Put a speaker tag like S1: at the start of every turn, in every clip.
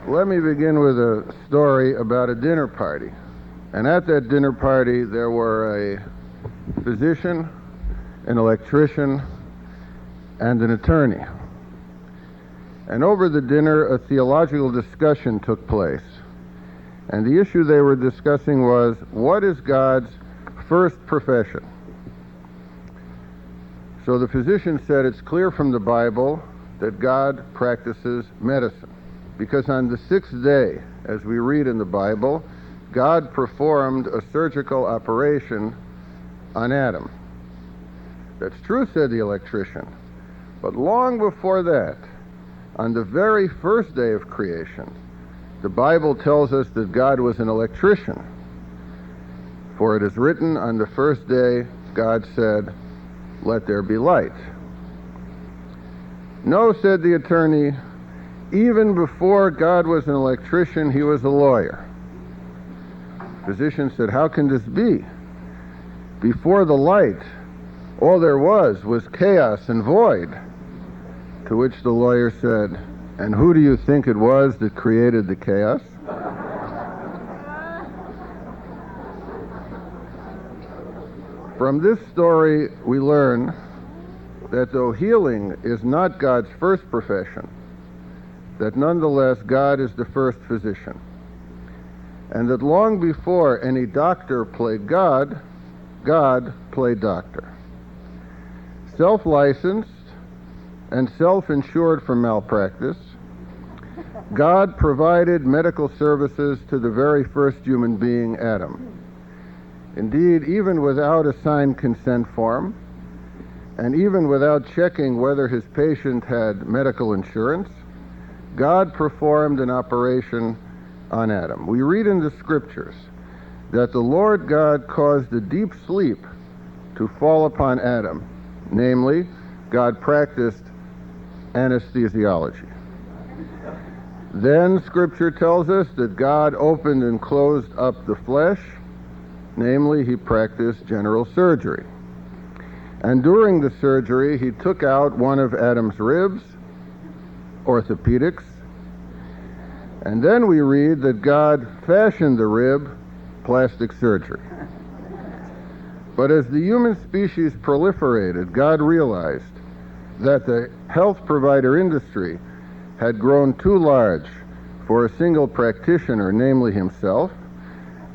S1: Let me begin with a story about a dinner party. And at that dinner party, there were a physician, an electrician, and an attorney. And over the dinner, a theological discussion took place. And the issue they were discussing was, what is God's first profession? So the physician said, it's clear from the Bible that God practices medicine. Because on the sixth day, as we read in the Bible, God performed a surgical operation on Adam. That's true, said the electrician. But long before that, on the very first day of creation, the Bible tells us that God was an electrician. For it is written, on the first day, God said, "Let there be light." No, said the attorney, even before God was an electrician, he was a lawyer. The physician said, how can this be? Before the light, all there was chaos and void. To which the lawyer said, and who do you think it was that created the chaos? From this story, we learn that though healing is not God's first profession, that nonetheless God is the first physician. And that long before any doctor played God, God played doctor. Self-licensed and self-insured from malpractice, God provided medical services to the very first human being, Adam. Indeed, even without a signed consent form, and even without checking whether his patient had medical insurance, God performed an operation on Adam. We read in the scriptures that the Lord God caused a deep sleep to fall upon Adam. Namely, God practiced anesthesiology. Then scripture tells us that God opened and closed up the flesh. Namely, he practiced general surgery. And during the surgery, he took out one of Adam's ribs, orthopedics, and then we read that God fashioned the rib, plastic surgery. But as the human species proliferated, God realized that the health provider industry had grown too large for a single practitioner, namely himself,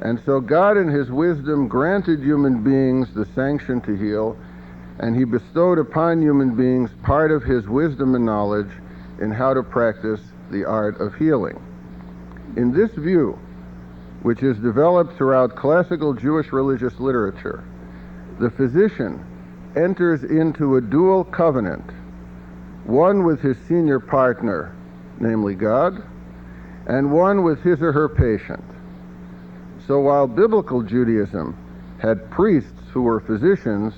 S1: and so God in his wisdom granted human beings the sanction to heal, and he bestowed upon human beings part of his wisdom and knowledge in how to practice the art of healing. In this view, which is developed throughout classical Jewish religious literature, the physician enters into a dual covenant, one with his senior partner, namely God, and one with his or her patient. So while biblical Judaism had priests who were physicians,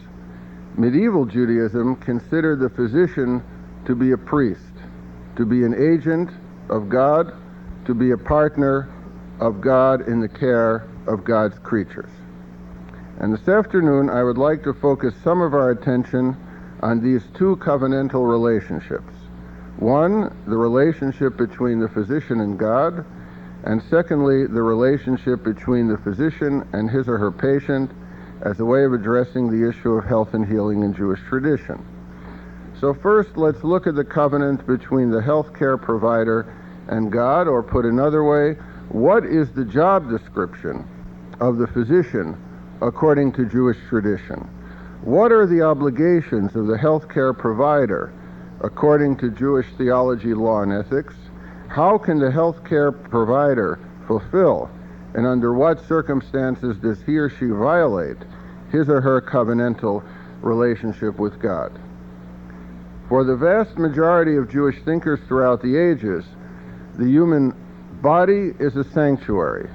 S1: medieval Judaism considered the physician to be a priest, to be an agent of God, to be a partner of God in the care of God's creatures. And this afternoon, I would like to focus some of our attention on these two covenantal relationships. One, the relationship between the physician and God, and secondly, the relationship between the physician and his or her patient as a way of addressing the issue of health and healing in Jewish tradition. So first, let's look at the covenant between the healthcare provider and God, or put another way, what is the job description of the physician according to Jewish tradition? What are the obligations of the healthcare provider according to Jewish theology, law, and ethics? How can the healthcare provider fulfill, and under what circumstances does he or she violate his or her covenantal relationship with God? For the vast majority of Jewish thinkers throughout the ages, the human body is a sanctuary,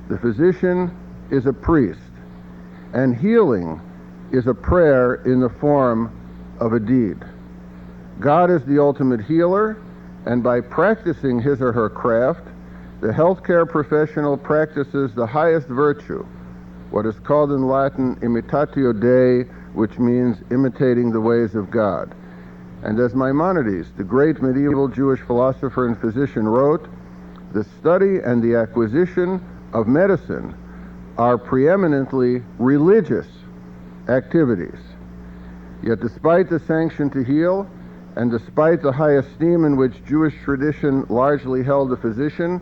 S1: the physician is a priest, and healing is a prayer in the form of a deed. God is the ultimate healer, and by practicing his or her craft, the healthcare professional practices the highest virtue, what is called in Latin imitatio Dei, which means imitating the ways of God. And as Maimonides, the great medieval Jewish philosopher and physician, wrote, the study and the acquisition of medicine are preeminently religious activities. Yet despite the sanction to heal, and despite the high esteem in which Jewish tradition largely held the physician,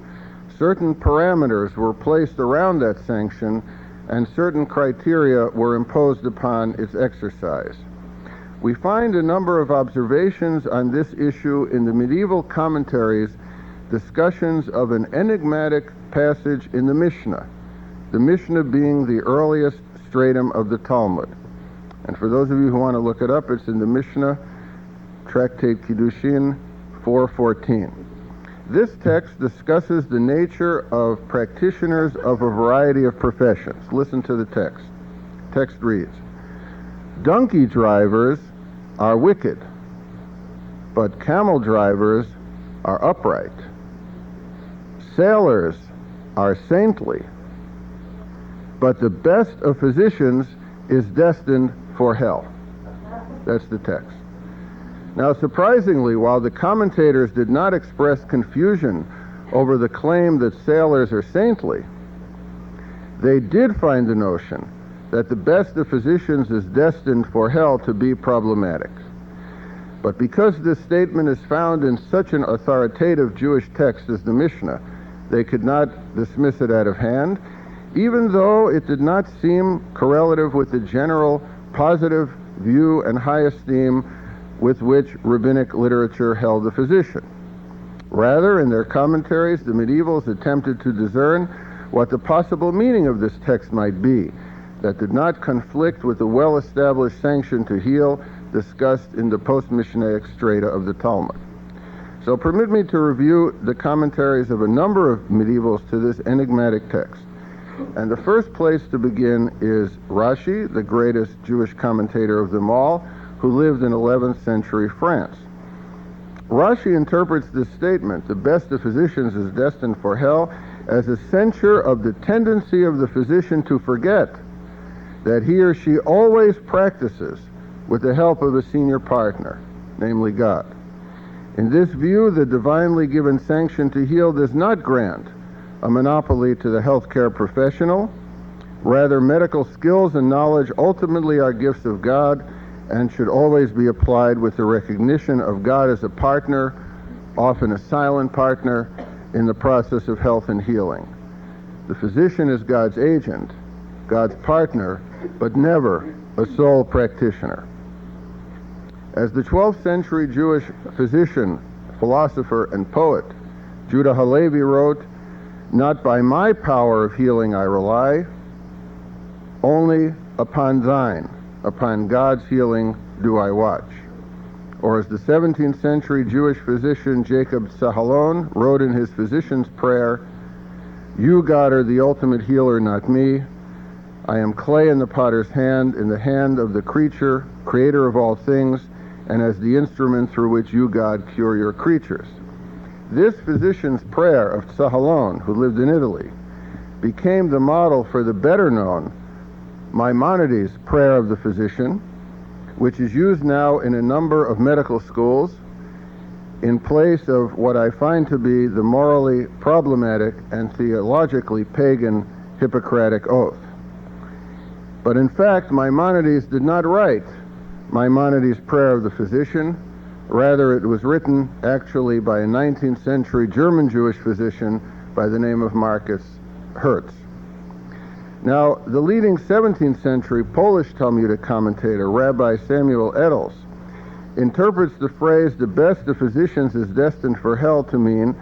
S1: certain parameters were placed around that sanction, and certain criteria were imposed upon its exercise. We find a number of observations on this issue in the medieval commentaries, discussions of an enigmatic passage in the Mishnah being the earliest stratum of the Talmud. And for those of you who want to look it up, it's in the Mishnah, Tractate Kiddushin 4:14. This text discusses the nature of practitioners of a variety of professions. Listen to the text. Text reads, "Donkey drivers are wicked, but camel drivers are upright. Sailors are saintly, but the best of physicians is destined for hell." That's the text. Now, surprisingly, while the commentators did not express confusion over the claim that sailors are saintly, they did find the notion that the best of physicians is destined for hell to be problematic. But because this statement is found in such an authoritative Jewish text as the Mishnah, they could not dismiss it out of hand, even though it did not seem correlative with the general positive view and high esteem with which rabbinic literature held the physician. Rather, in their commentaries, the medievals attempted to discern what the possible meaning of this text might be that did not conflict with the well-established sanction to heal discussed in the post-Mishnaic strata of the Talmud. So permit me to review the commentaries of a number of medievals to this enigmatic text. And the first place to begin is Rashi, the greatest Jewish commentator of them all, who lived in 11th century France. Rashi interprets this statement, "The best of physicians is destined for hell," as a censure of the tendency of the physician to forget that he or she always practices with the help of a senior partner, namely God. In this view, the divinely given sanction to heal does not grant a monopoly to the healthcare professional. Rather, medical skills and knowledge ultimately are gifts of God and should always be applied with the recognition of God as a partner, often a silent partner, in the process of health and healing. The physician is God's agent, God's partner, but never a sole practitioner. As the 12th century Jewish physician, philosopher, and poet Judah Halevi wrote, "Not by my power of healing I rely, only upon thine. Upon God's healing do I watch." Or as the 17th century Jewish physician Jacob Sahalon wrote in his physician's prayer, "You, God, are the ultimate healer, not me. I am clay in the potter's hand, in the hand of the creature, creator of all things, and as the instrument through which you, God, cure your creatures." This physician's prayer of Sahalon, who lived in Italy, became the model for the better-known Maimonides' prayer of the physician, which is used now in a number of medical schools in place of what I find to be the morally problematic and theologically pagan Hippocratic oath. But in fact, Maimonides did not write Maimonides' prayer of the physician. Rather, it was written actually by a 19th century German Jewish physician by the name of Marcus Hertz. Now, the leading 17th century Polish Talmudic commentator, Rabbi Samuel Edels, interprets the phrase, "the best of physicians is destined for hell," to mean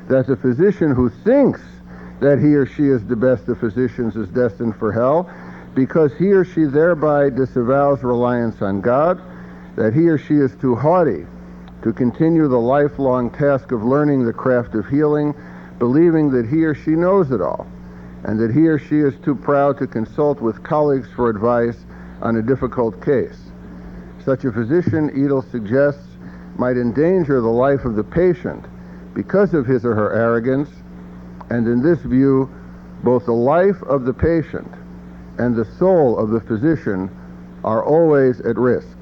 S1: that the physician who thinks that he or she is the best of physicians is destined for hell because he or she thereby disavows reliance on God, that he or she is too haughty to continue the lifelong task of learning the craft of healing, believing that he or she knows it all, and that he or she is too proud to consult with colleagues for advice on a difficult case. Such a physician, Edel suggests, might endanger the life of the patient because of his or her arrogance, and in this view, both the life of the patient and the soul of the physician are always at risk.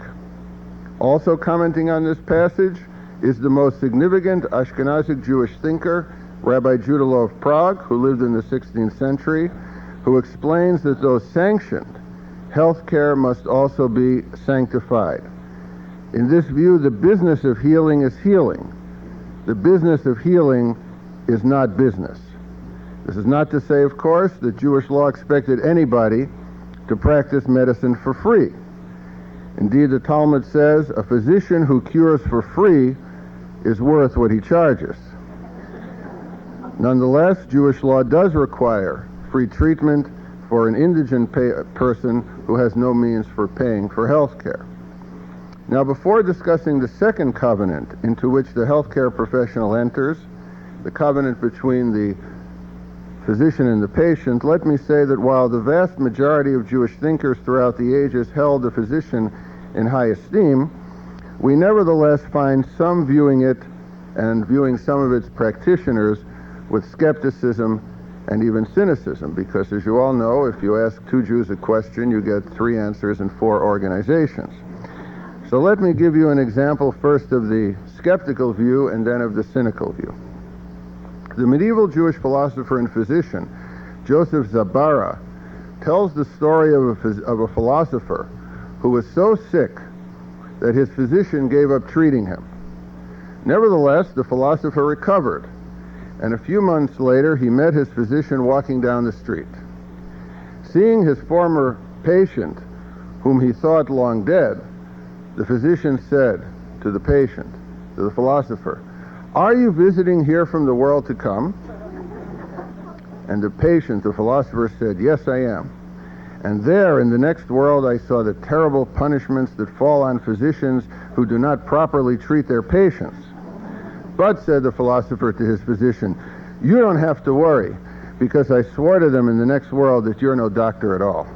S1: Also commenting on this passage is the most significant Ashkenazic Jewish thinker, Rabbi Judah of Prague, who lived in the 16th century, who explains that though sanctioned, healthcare must also be sanctified. In this view, the business of healing is healing. The business of healing is not business. This is not to say, of course, that Jewish law expected anybody to practice medicine for free. Indeed, the Talmud says a physician who cures for free is worth what he charges. Nonetheless, Jewish law does require free treatment for an indigent person who has no means for paying for health care. Now, before discussing the second covenant into which the healthcare professional enters, the covenant between the physician and the patient, let me say that while the vast majority of Jewish thinkers throughout the ages held the physician in high esteem, we nevertheless find some viewing it and viewing some of its practitioners with skepticism and even cynicism, because as you all know, if you ask two Jews a question, you get 3 answers in 4 organizations. So let me give you an example first of the skeptical view and then of the cynical view. The medieval Jewish philosopher and physician, Joseph Zabara, tells the story of a philosopher who was so sick that his physician gave up treating him. Nevertheless, the philosopher recovered, and a few months later he met his physician walking down the street. Seeing his former patient, whom he thought long dead, the physician said to the patient, to the philosopher, "Are you visiting here from the world to come?" And the patient, the philosopher, said, "Yes, I am. And there in the next world I saw the terrible punishments that fall on physicians who do not properly treat their patients. But," said the philosopher to his physician, "you don't have to worry, because I swore to them in the next world that you're no doctor at all."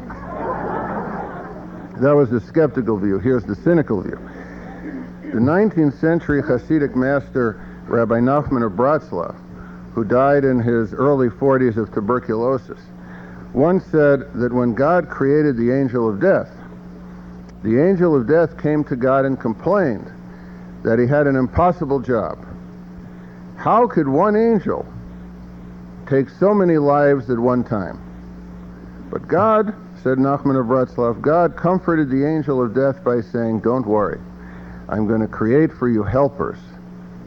S1: That was the skeptical view. Here's the cynical view. The 19th century Hasidic master, Rabbi Nachman of Bratslav, who died in his early 40s of tuberculosis, once said that when God created the angel of death came to God and complained that he had an impossible job. How could one angel take so many lives at one time? But God, said Nachman of Bratslav, God comforted the angel of death by saying, "Don't worry, I'm going to create for you helpers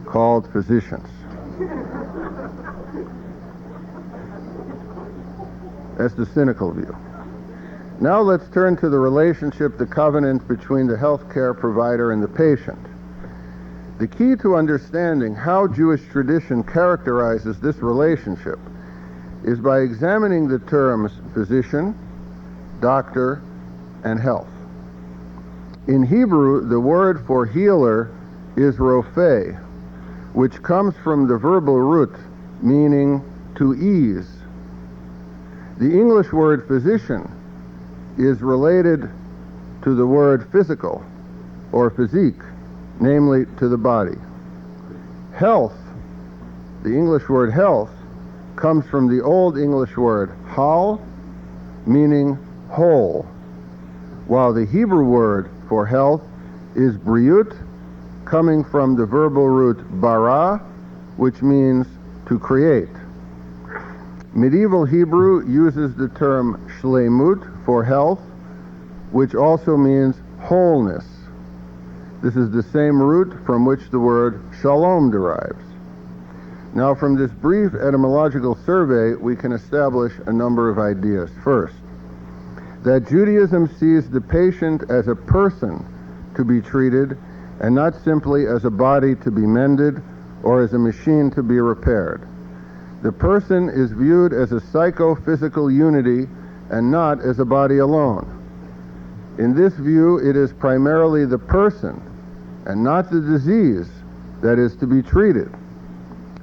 S1: called physicians." That's the cynical view. Now let's turn to the relationship, the covenant between the healthcare provider and the patient. The key to understanding how Jewish tradition characterizes this relationship is by examining the terms physician, doctor, and health. In Hebrew, the word for healer is ropheh, which comes from the verbal root meaning to ease. The English word physician is related to the word physical or physique, namely to the body. Health, the English word health, comes from the Old English word hal, meaning whole, while the Hebrew word for health is briut, coming from the verbal root bara, which means to create. Medieval Hebrew uses the term shleimut for health, which also means wholeness. This is the same root from which the word shalom derives. Now, from this brief etymological survey, we can establish a number of ideas. First, that Judaism sees the patient as a person to be treated and not simply as a body to be mended or as a machine to be repaired. The person is viewed as a psychophysical unity and not as a body alone. In this view, it is primarily the person and not the disease that is to be treated.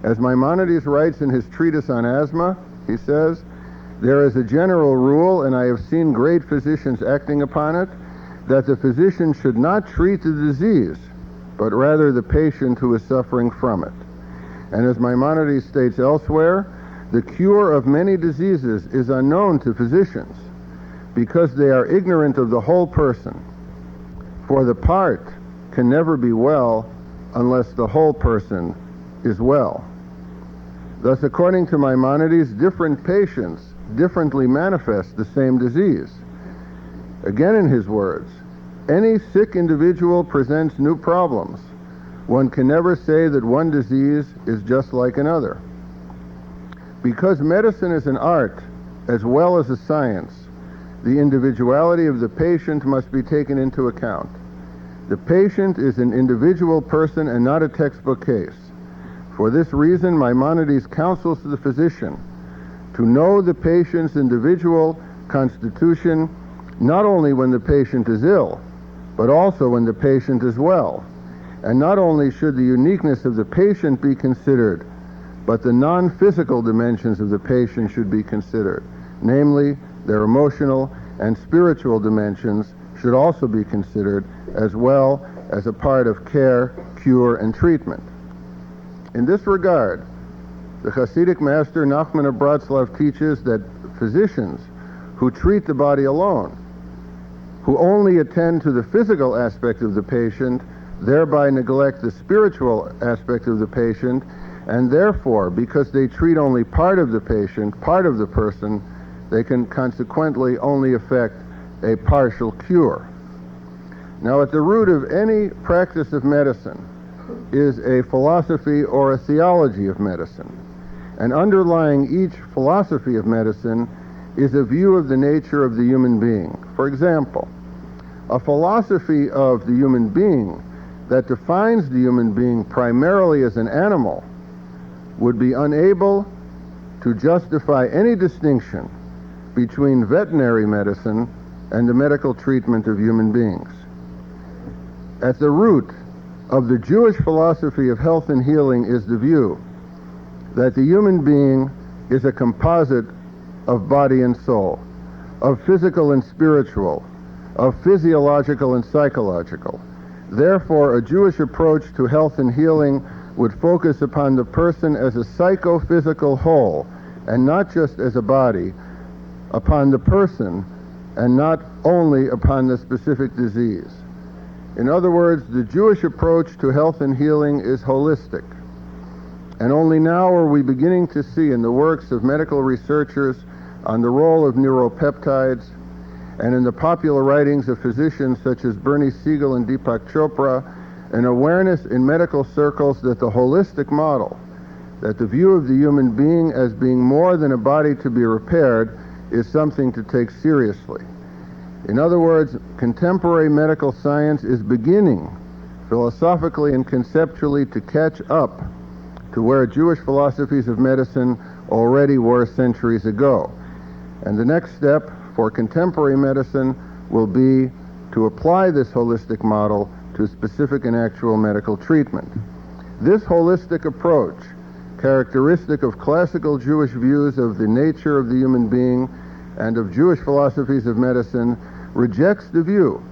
S1: As Maimonides writes in his treatise on asthma, he says, "There is a general rule, and I have seen great physicians acting upon it, that the physician should not treat the disease, but rather the patient who is suffering from it." And as Maimonides states elsewhere, the cure of many diseases is unknown to physicians because they are ignorant of the whole person. For the part can never be well unless the whole person is well. Thus, according to Maimonides, different patients differently manifest the same disease. Again, in his words, any sick individual presents new problems. One can never say that one disease is just like another. Because medicine is an art as well as a science, the individuality of the patient must be taken into account. The patient is an individual person and not a textbook case. For this reason, Maimonides counsels the physician to know the patient's individual constitution not only when the patient is ill, but also when the patient is well. And not only should the uniqueness of the patient be considered, but the non-physical dimensions of the patient should be considered. Namely, their emotional and spiritual dimensions should also be considered, as well as a part of care, cure, and treatment. In this regard, the Hasidic master Nachman of Bratslav teaches that physicians who treat the body alone, who only attend to the physical aspect of the patient, thereby neglect the spiritual aspect of the patient, and therefore, because they treat only part of the patient, part of the person, they can consequently only effect a partial cure. Now, at the root of any practice of medicine is a philosophy or a theology of medicine. And underlying each philosophy of medicine is a view of the nature of the human being. For example, a philosophy of the human being that defines the human being primarily as an animal would be unable to justify any distinction between veterinary medicine and the medical treatment of human beings. At the root of the Jewish philosophy of health and healing is the view that the human being is a composite of body and soul, of physical and spiritual, of physiological and psychological. Therefore, a Jewish approach to health and healing would focus upon the person as a psychophysical whole, and not just as a body, upon the person, and not only upon the specific disease. In other words, the Jewish approach to health and healing is holistic. And only now are we beginning to see in the works of medical researchers on the role of neuropeptides, and in the popular writings of physicians such as Bernie Siegel and Deepak Chopra, an awareness in medical circles that the holistic model, that the view of the human being as being more than a body to be repaired, is something to take seriously. In other words, contemporary medical science is beginning, philosophically and conceptually, to catch up to where Jewish philosophies of medicine already were centuries ago. And the next step for contemporary medicine will be to apply this holistic model to specific and actual medical treatment. This holistic approach, characteristic of classical Jewish views of the nature of the human being and of Jewish philosophies of medicine, rejects the view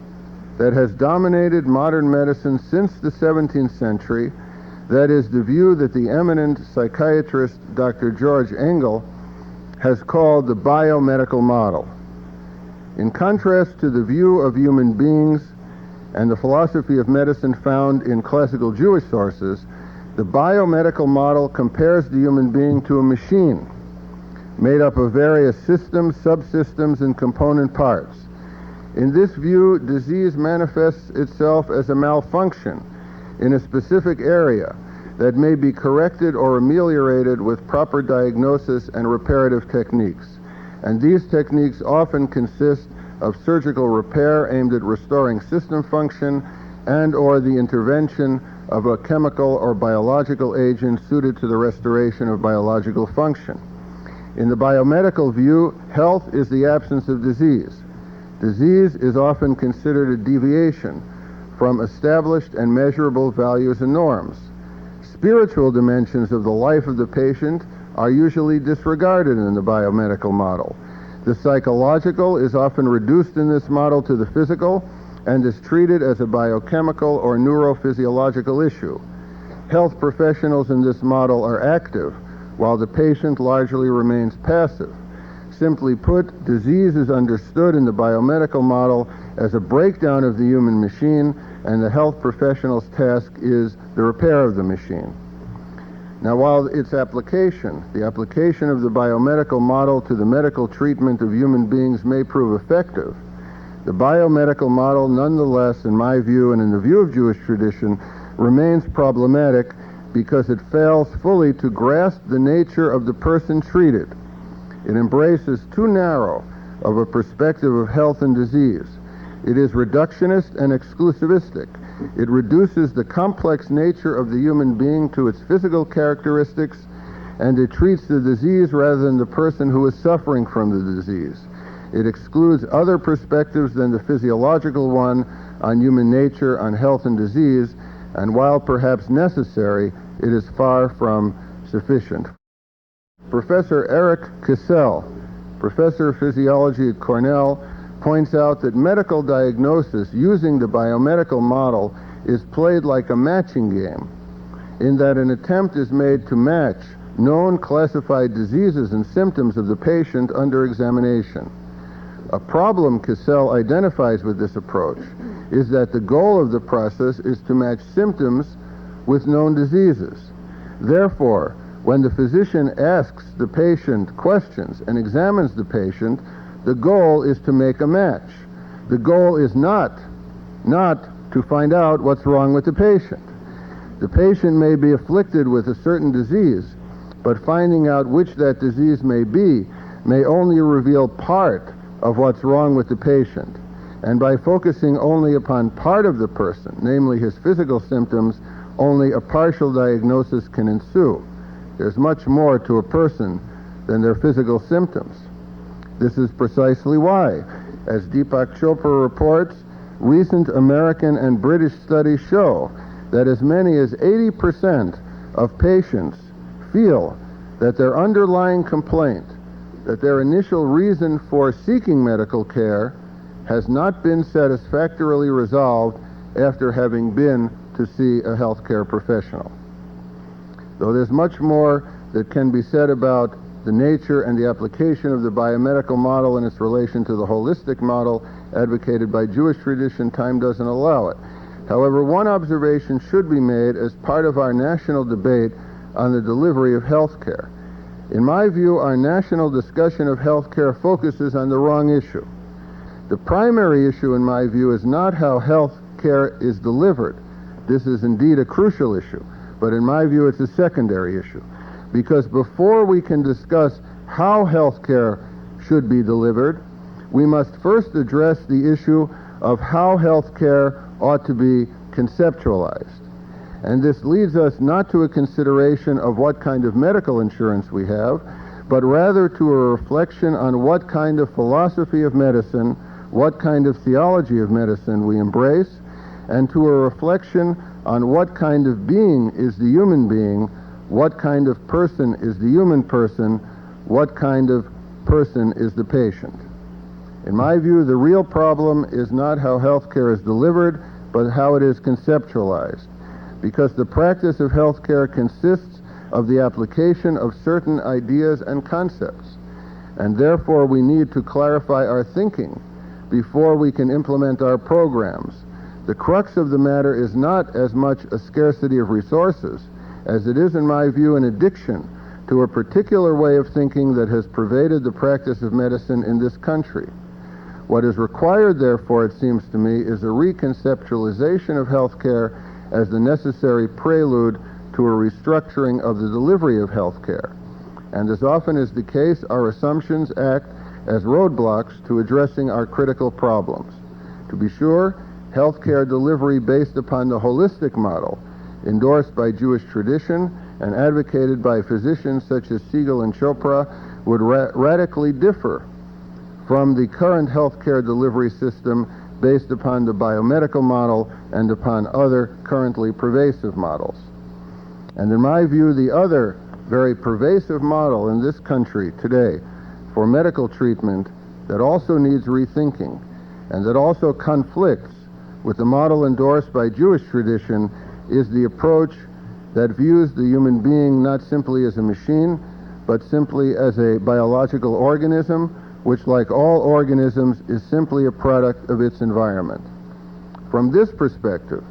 S1: that has dominated modern medicine since the 17th century, that is, the view that the eminent psychiatrist Dr. George Engel has called the biomedical model. In contrast to the view of human beings and the philosophy of medicine found in classical Jewish sources, the biomedical model compares the human being to a machine made up of various systems, subsystems, and component parts. In this view, disease manifests itself as a malfunction in a specific area that may be corrected or ameliorated with proper diagnosis and reparative techniques. And these techniques often consist of surgical repair aimed at restoring system function and or the intervention of a chemical or biological agent suited to the restoration of biological function. In the biomedical view, health is the absence of disease. Disease is often considered a deviation from established and measurable values and norms. Spiritual dimensions of the life of the patient are usually disregarded in the biomedical model. The psychological is often reduced in this model to the physical and is treated as a biochemical or neurophysiological issue. Health professionals in this model are active, while the patient largely remains passive. Simply put, disease is understood in the biomedical model as a breakdown of the human machine, and the health professional's task is the repair of the machine. Now, while its application, the application of the biomedical model to the medical treatment of human beings may prove effective, the biomedical model nonetheless, in my view and in the view of Jewish tradition, remains problematic because it fails fully to grasp the nature of the person treated. It embraces too narrow of a perspective of health and disease. It is reductionist and exclusivistic. It reduces the complex nature of the human being to its physical characteristics, and it treats the disease rather than the person who is suffering from the disease. It excludes other perspectives than the physiological one on human nature, on health and disease, and while perhaps necessary, it is far from sufficient. Professor Eric Kissel, professor of physiology at Cornell, points out that medical diagnosis using the biomedical model is played like a matching game, in that an attempt is made to match known classified diseases and symptoms of the patient under examination. A problem Kissel identifies with this approach is that the goal of the process is to match symptoms with known diseases. Therefore, when the physician asks the patient questions and examines the patient, the goal is to make a match. The goal is not to find out what's wrong with the patient. The patient may be afflicted with a certain disease, but finding out which that disease may be may only reveal part of what's wrong with the patient. And by focusing only upon part of the person, namely his physical symptoms, only a partial diagnosis can ensue. There's much more to a person than their physical symptoms. This is precisely why, as Deepak Chopra reports, recent American and British studies show that as many as 80% of patients feel that their underlying complaint, that their initial reason for seeking medical care, has not been satisfactorily resolved after having been to see a healthcare professional. Though there's much more that can be said about the nature and the application of the biomedical model and its relation to the holistic model advocated by Jewish tradition, time doesn't allow it. However, one observation should be made as part of our national debate on the delivery of health care. In my view, our national discussion of health care focuses on the wrong issue. The primary issue, in my view, is not how health care is delivered. This is indeed a crucial issue, but in my view, it's a secondary issue. Because before we can discuss how health care should be delivered, we must first address the issue of how health care ought to be conceptualized. And this leads us not to a consideration of what kind of medical insurance we have, but rather to a reflection on what kind of philosophy of medicine, what kind of theology of medicine we embrace, and to a reflection on what kind of being is the human being, what kind of person is the human person, what kind of person is the patient. In my view, the real problem is not how healthcare is delivered, but how it is conceptualized. Because the practice of healthcare consists of the application of certain ideas and concepts, and therefore we need to clarify our thinking before we can implement our programs. The crux of the matter is not as much a scarcity of resources as it is, in my view, an addiction to a particular way of thinking that has pervaded the practice of medicine in this country. What is required, therefore, it seems to me, is a reconceptualization of healthcare as the necessary prelude to a restructuring of the delivery of healthcare. And as often is the case, our assumptions act as roadblocks to addressing our critical problems. To be sure, healthcare delivery based upon the holistic model, endorsed by Jewish tradition and advocated by physicians such as Siegel and Chopra, would radically differ from the current healthcare delivery system based upon the biomedical model and upon other currently pervasive models. And in my view, the other very pervasive model in this country today for medical treatment that also needs rethinking and that also conflicts with the model endorsed by Jewish tradition is the approach that views the human being not simply as a machine, but simply as a biological organism, which, like all organisms, is simply a product of its environment. From this perspective,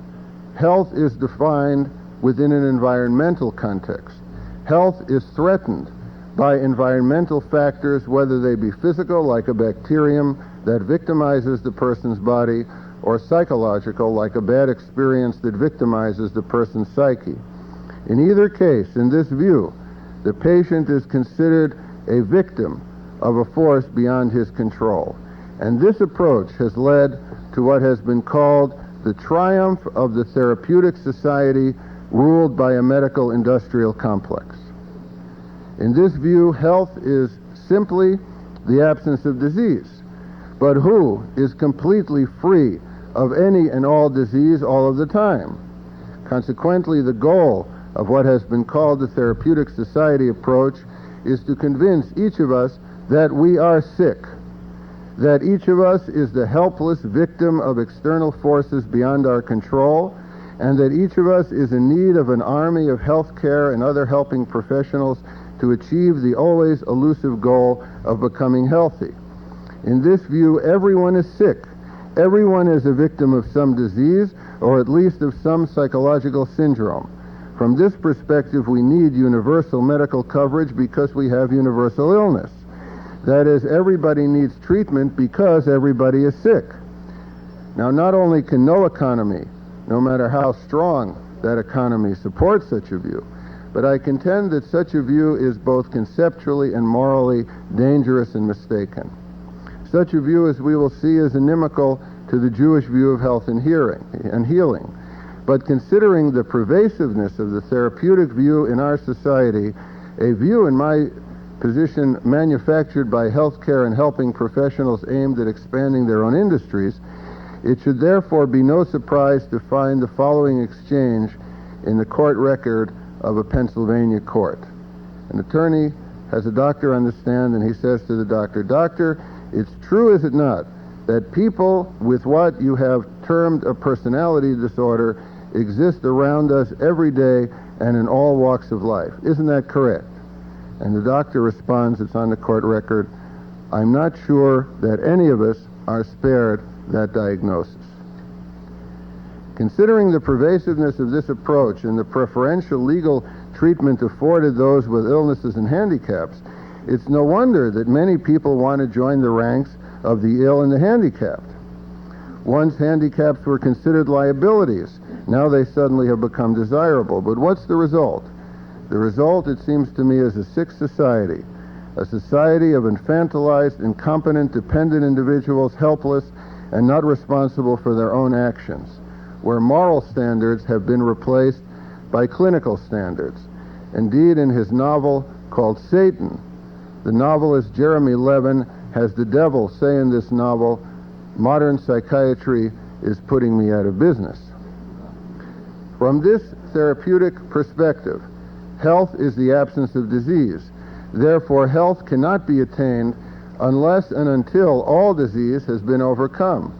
S1: health is defined within an environmental context, health is threatened by environmental factors, whether they be physical, like a bacterium that victimizes the person's body, or psychological, like a bad experience that victimizes the person's psyche. In either case, in this view, the patient is considered a victim of a force beyond his control. And this approach has led to what has been called the triumph of the therapeutic society ruled by a medical industrial complex. In this view, health is simply the absence of disease. But who is completely free of any and all disease all of the time? Consequently, the goal of what has been called the therapeutic society approach is to convince each of us that we are sick, that each of us is the helpless victim of external forces beyond our control, and that each of us is in need of an army of healthcare and other helping professionals to achieve the always elusive goal of becoming healthy. In this view, everyone is sick. Everyone is a victim of some disease, or at least of some psychological syndrome. From this perspective, we need universal medical coverage because we have universal illness. That is, everybody needs treatment because everybody is sick. Now, not only can no economy, no matter how strong that economy, support such a view, but I contend that such a view is both conceptually and morally dangerous and mistaken. Such a view, as we will see, is inimical to the Jewish view of health and healing. But considering the pervasiveness of the therapeutic view in our society, a view, in my position, manufactured by healthcare and helping professionals aimed at expanding their own industries, it should therefore be no surprise to find the following exchange in the court record of a Pennsylvania court. An attorney has a doctor on the stand, and he says to the doctor, "Doctor, it's true, is it not, that people with what you have termed a personality disorder exist around us every day and in all walks of life? Isn't that correct?" And the doctor responds, it's on the court record, "I'm not sure that any of us are spared that diagnosis." Considering the pervasiveness of this approach and the preferential legal treatment afforded those with illnesses and handicaps, it's no wonder that many people want to join the ranks of the ill and the handicapped. Once handicaps were considered liabilities. Now they suddenly have become desirable. But what's the result? The result, it seems to me, is a sick society, a society of infantilized, incompetent, dependent individuals, helpless, and not responsible for their own actions, where moral standards have been replaced by clinical standards. Indeed, in his novel called Satan, the novelist Jeremy Levin has the devil say in this novel, "Modern psychiatry is putting me out of business." From this therapeutic perspective, health is the absence of disease. Therefore, health cannot be attained unless and until all disease has been overcome.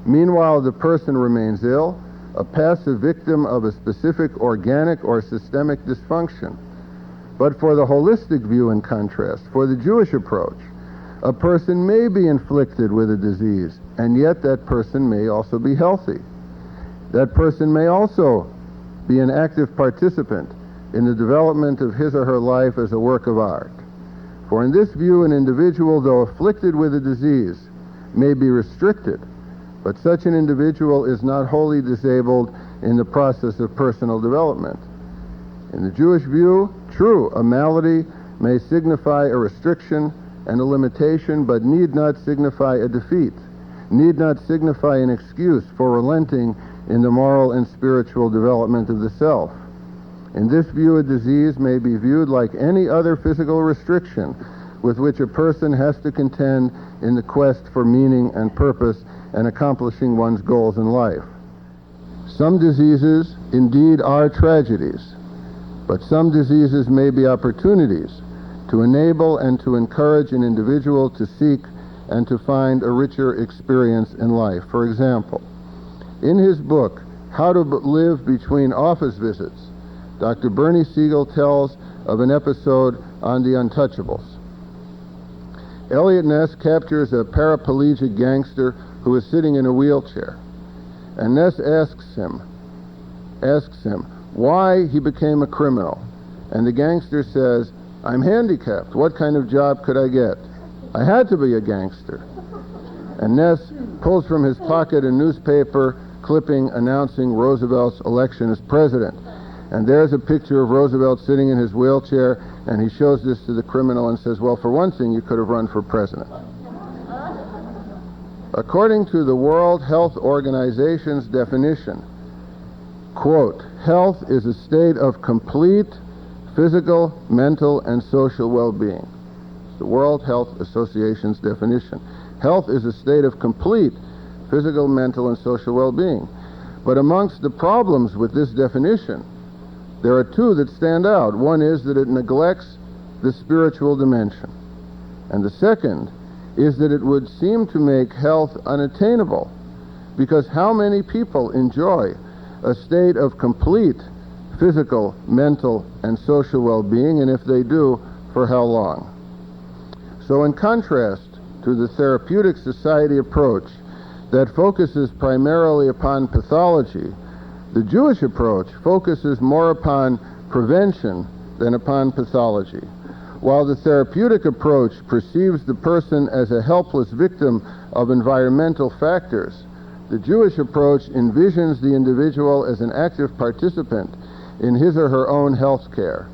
S1: Meanwhile, the person remains ill, a passive victim of a specific organic or systemic dysfunction. But for the holistic view, in contrast, for the Jewish approach, a person may be inflicted with a disease, and yet that person may also be healthy. That person may also be an active participant in the development of his or her life as a work of art. For in this view, an individual, though afflicted with a disease, may be restricted, but such an individual is not wholly disabled in the process of personal development. In the Jewish view, true, a malady may signify a restriction and a limitation, but need not signify a defeat, need not signify an excuse for relenting in the moral and spiritual development of the self. In this view, a disease may be viewed like any other physical restriction with which a person has to contend in the quest for meaning and purpose and accomplishing one's goals in life. Some diseases indeed are tragedies, but some diseases may be opportunities to enable and to encourage an individual to seek and to find a richer experience in life. For example, in his book, How to Live Between Office Visits, Dr. Bernie Siegel tells of an episode on the Untouchables. Elliot Ness captures a paraplegic gangster who is sitting in a wheelchair, and Ness asks him why he became a criminal And the gangster says, "I'm handicapped. What kind of job could I get? I had to be a gangster." And Ness pulls from his pocket a newspaper clipping announcing Roosevelt's election as president. And there's a picture of Roosevelt sitting in his wheelchair, and he shows this to the criminal and says, "Well, for one thing, you could have run for president." According to the World Health Organization's definition, quote, "Health is a state of complete physical, mental, and social well-being." It's the World Health Association's definition. Health is a state of complete physical, mental, and social well-being. But amongst the problems with this definition, there are two that stand out. One is that it neglects the spiritual dimension. And the second is that it would seem to make health unattainable, because how many people enjoy a state of complete physical, mental, and social well-being, and if they do, for how long? So in contrast to the therapeutic society approach that focuses primarily upon pathology, the Jewish approach focuses more upon prevention than upon pathology. While the therapeutic approach perceives the person as a helpless victim of environmental factors, the Jewish approach envisions the individual as an active participant in his or her own health care.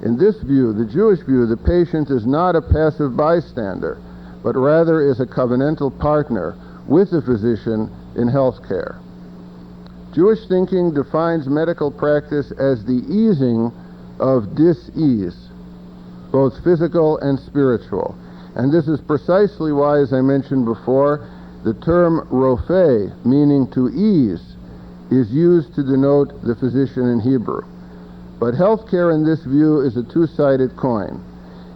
S1: In this view, the Jewish view, the patient is not a passive bystander, but rather is a covenantal partner with the physician in health care. Jewish thinking defines medical practice as the easing of dis-ease, both physical and spiritual. And this is precisely why, as I mentioned before, the term rofeh, meaning to ease, is used to denote the physician in Hebrew. But healthcare in this view is a two-sided coin.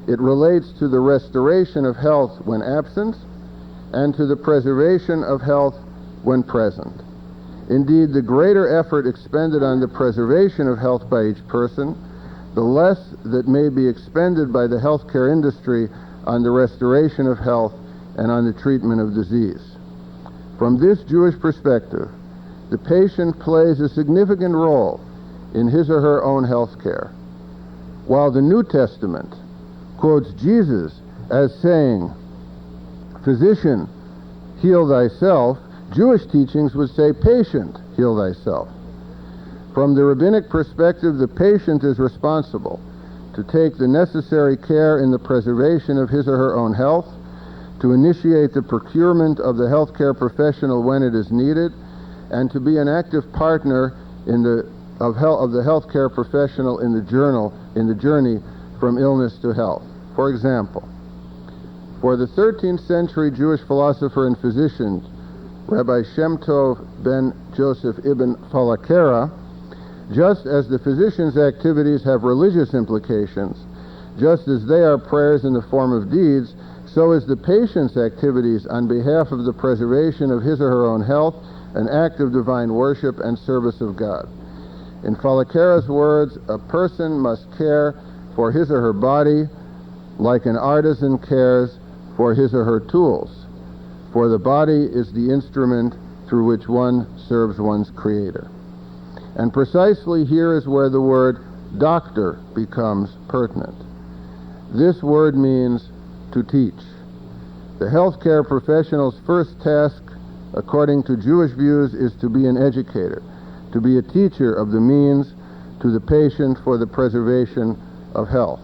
S1: It relates to the restoration of health when absent and to the preservation of health when present. Indeed, the greater effort expended on the preservation of health by each person, the less that may be expended by the healthcare industry on the restoration of health and on the treatment of disease. From this Jewish perspective, the patient plays a significant role in his or her own health care. While the New Testament quotes Jesus as saying, "Physician, heal thyself," Jewish teachings would say, "Patient, heal thyself." From the rabbinic perspective, the patient is responsible to take the necessary care in the preservation of his or her own health, to initiate the procurement of the healthcare professional when it is needed, and to be an active partner of the healthcare professional in the journey from illness to health. For example, for the 13th century Jewish philosopher and physician, Rabbi Shem Tov ben Joseph ibn Falakera, just as the physician's activities have religious implications, just as they are prayers in the form of deeds, so is the patient's activities on behalf of the preservation of his or her own health an act of divine worship and service of God. In Falakera's words, a person must care for his or her body like an artisan cares for his or her tools, for the body is the instrument through which one serves one's creator. And precisely here is where the word doctor becomes pertinent. This word means to teach. The healthcare professional's first task, according to Jewish views, is to be an educator, to be a teacher of the means to the patient for the preservation of health.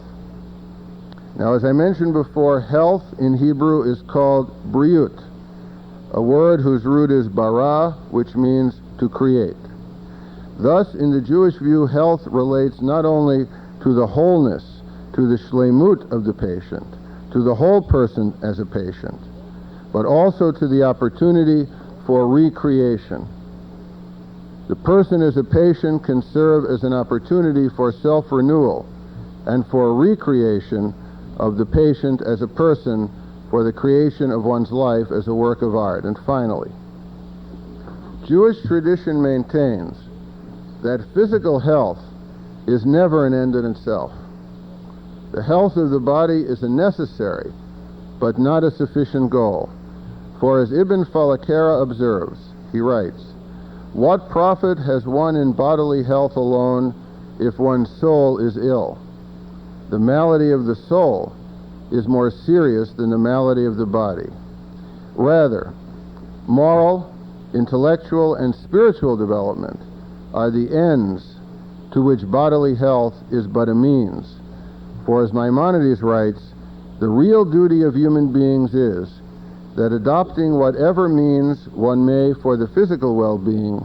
S1: Now, as I mentioned before, health in Hebrew is called briut, a word whose root is bara, which means to create. Thus, in the Jewish view, health relates not only to the wholeness, to the shleimut of the patient, to the whole person as a patient, but also to the opportunity for recreation. The person as a patient can serve as an opportunity for self-renewal and for recreation of the patient as a person, for the creation of one's life as a work of art. And finally, Jewish tradition maintains that physical health is never an end in itself. The health of the body is a necessary, but not a sufficient goal. For as Ibn Falakera observes, he writes, "What profit has one in bodily health alone if one's soul is ill? the malady of the soul is more serious than the malady of the body. Rather, moral, intellectual, and spiritual development are the ends to which bodily health is but a means. For as Maimonides writes, the real duty of human beings is that adopting whatever means one may for the physical well-being,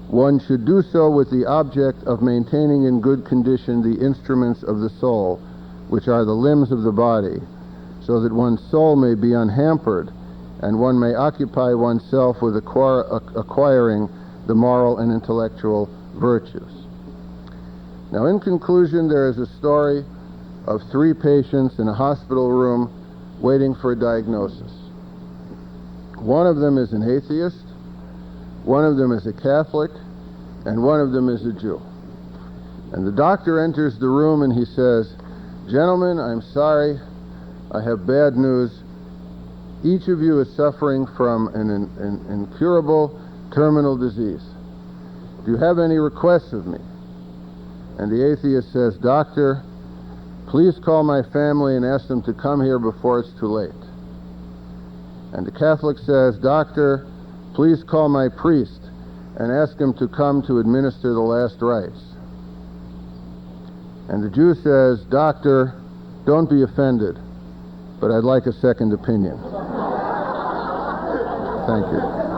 S1: one should do so with the object of maintaining in good condition the instruments of the soul, which are the limbs of the body, so that one's soul may be unhampered and one may occupy oneself with acquiring the moral and intellectual virtues. Now, in conclusion, there is a story of 3 patients in a hospital room waiting for a diagnosis. One of them is an atheist, one of them is a Catholic, and one of them is a Jew. And the doctor enters the room and he says, "Gentlemen, I'm sorry, I have bad news. Each of you is suffering from an incurable terminal disease. Do you have any requests of me?" And the atheist says, "Doctor, please call my family and ask them to come here before it's too late." And the Catholic says, "Doctor, please call my priest and ask him to come to administer the last rites." And the Jew says, "Doctor, don't be offended, but I'd like a second opinion." Thank you.